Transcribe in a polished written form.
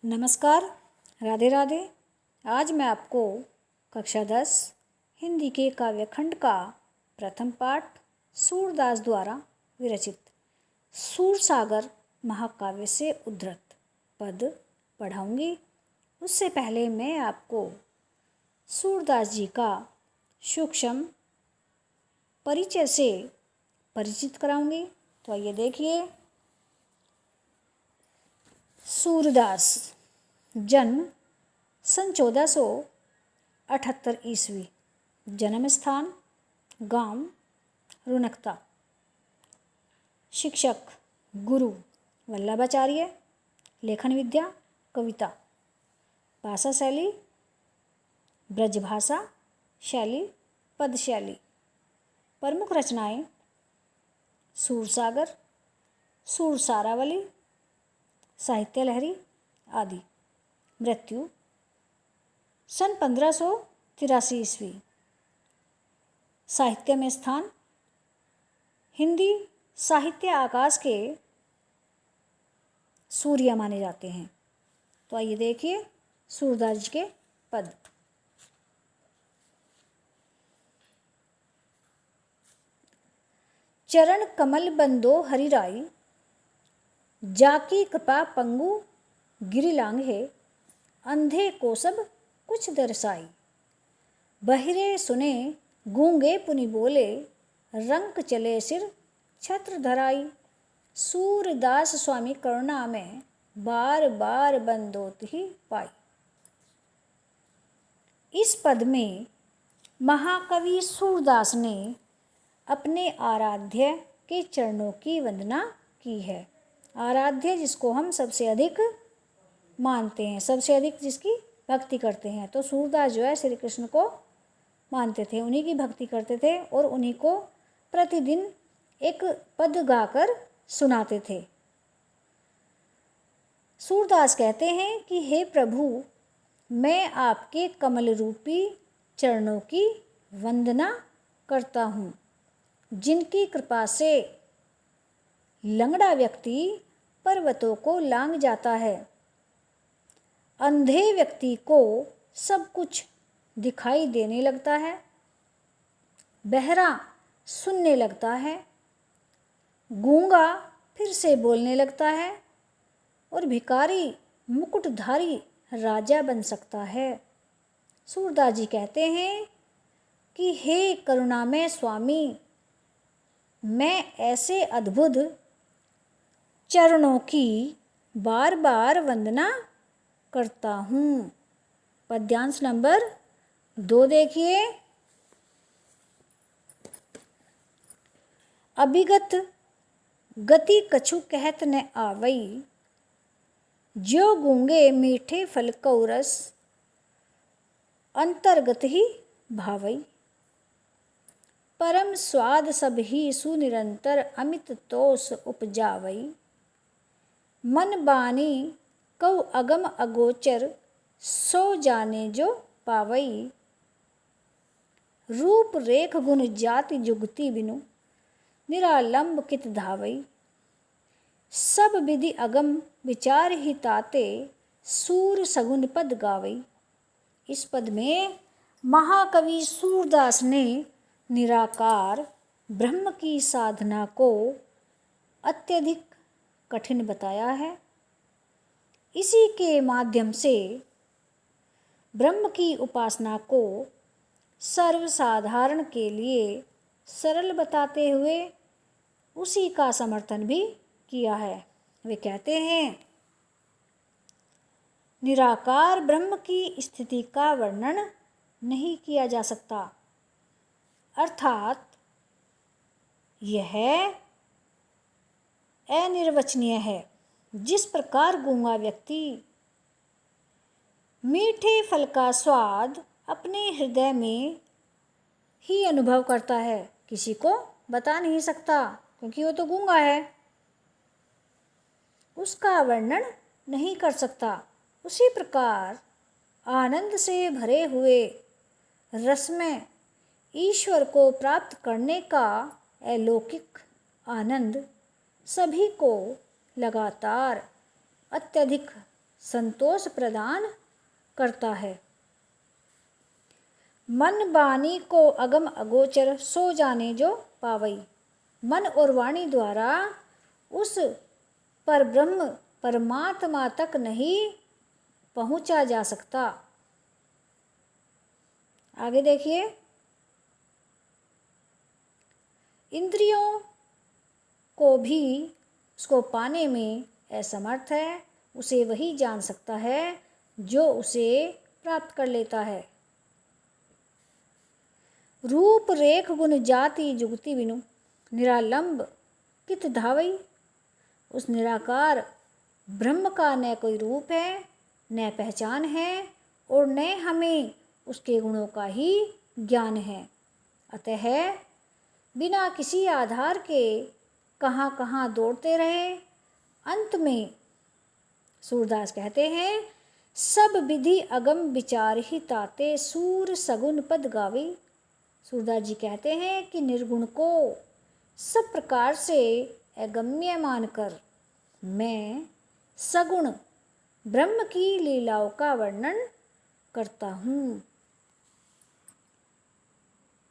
नमस्कार, राधे राधे। आज मैं आपको कक्षा 10 हिंदी के काव्यखंड का प्रथम पाठ सूरदास द्वारा विरचित सूरसागर महाकाव्य से उद्धृत पद पढ़ाऊंगी। उससे पहले मैं आपको सूरदास जी का सूक्ष्म परिचय से परिचित कराऊंगी। तो आइए देखिए। सूरदास जन्म सन 1478 ईस्वी। जन्म स्थान गांव रुनकता। शिक्षक गुरु वल्लभाचार्य। लेखन विद्या कविता। भाषा शैली ब्रजभाषा शैली पद शैली। प्रमुख रचनाएं सूरसागर, सूरसारावली, साहित्य लहरी आदि। मृत्यु सन 1583 ईस्वी। साहित्य में स्थान हिंदी साहित्य आकाश के सूर्य माने जाते हैं। तो आइए देखिए सूरदास जी के पद। चरण कमल बंदो हरिराई, जाकी कृपा पंगु गिरिलांग है। अंधे को सब कुछ दर्शाई, बहिरे सुने गूंगे पुनि बोले। रंक चले सिर छत्र धराई, सूरदास स्वामी करुणा में बार बार बंदोत ही पाई। इस पद में महाकवि सूरदास ने अपने आराध्य के चरणों की वंदना की है। आराध्य जिसको हम सबसे अधिक मानते हैं, सबसे अधिक जिसकी भक्ति करते हैं। तो सूरदास जो है श्री कृष्ण को मानते थे, उन्हीं की भक्ति करते थे और उन्हीं को प्रतिदिन एक पद गाकर सुनाते थे। सूरदास कहते हैं कि हे प्रभु, मैं आपके कमल रूपी चरणों की वंदना करता हूँ, जिनकी कृपा से लंगड़ा व्यक्ति पर्वतों को लांघ जाता है। अंधे व्यक्ति को सब कुछ दिखाई देने लगता है, बहरा सुनने लगता है, गूंगा फिर से बोलने लगता है और भिखारी मुकुटधारी राजा बन सकता है। सूरदास जी कहते हैं कि हे करुणामय स्वामी, मैं ऐसे अद्भुत चरणों की बार बार वंदना करता हूँ। पद्यांश नंबर 2 देखिए। अभिगत गति कछु कहत न आवई, ज्यो गूंगे मीठे फल कौ रस। अंतर्गत ही भावई, परम स्वाद सब ही सुनिरंतर। अमित तोष उपजावई, मन बानी कौ अगम अगोचर। सो जाने जो पावई, रूप रेख गुण जाति जुगति बिनु। निरालंब कित धावई, सब विधि अगम विचार ही ताते। सूर सगुन पद गावई। इस पद में महाकवि सूरदास ने निराकार ब्रह्म की साधना को अत्यधिक कठिन बताया है। इसी के माध्यम से ब्रह्म की उपासना को सर्वसाधारण के लिए सरल बताते हुए उसी का समर्थन भी किया है। वे कहते हैं, निराकार ब्रह्म की स्थिति का वर्णन नहीं किया जा सकता, अर्थात यह अनिर्वचनीय है। जिस प्रकार गूंगा व्यक्ति मीठे फल का स्वाद अपने हृदय में ही अनुभव करता है, किसी को बता नहीं सकता क्योंकि वो तो गूंगा है, उसका वर्णन नहीं कर सकता। उसी प्रकार आनंद से भरे हुए रस में ईश्वर को प्राप्त करने का अलौकिक आनंद सभी को लगातार अत्यधिक संतोष प्रदान करता है। मन वाणी को अगम अगोचर सो जाने जो पावई। मन और वाणी द्वारा उस परब्रह्म परमात्मा तक नहीं पहुंचा जा सकता। आगे देखिए, इंद्रियों को भी उसको पाने में असमर्थ है। उसे वही जान सकता है जो उसे प्राप्त कर लेता है। रूप रेख गुण जाति जुगति बिनु निरालंब कित धावई। उस निराकार ब्रह्म का न कोई रूप है, न पहचान है और न हमें उसके गुणों का ही ज्ञान है। अतः बिना किसी आधार के कहाँ कहाँ दौड़ते रहे। अंत में सूरदास कहते हैं, सब विधि अगम विचार ही ताते सूर सगुन पद गावे। सूरदास जी कहते हैं कि निर्गुण को सब प्रकार से अगम्य मानकर मैं सगुण ब्रह्म की लीलाओं का वर्णन करता हूँ।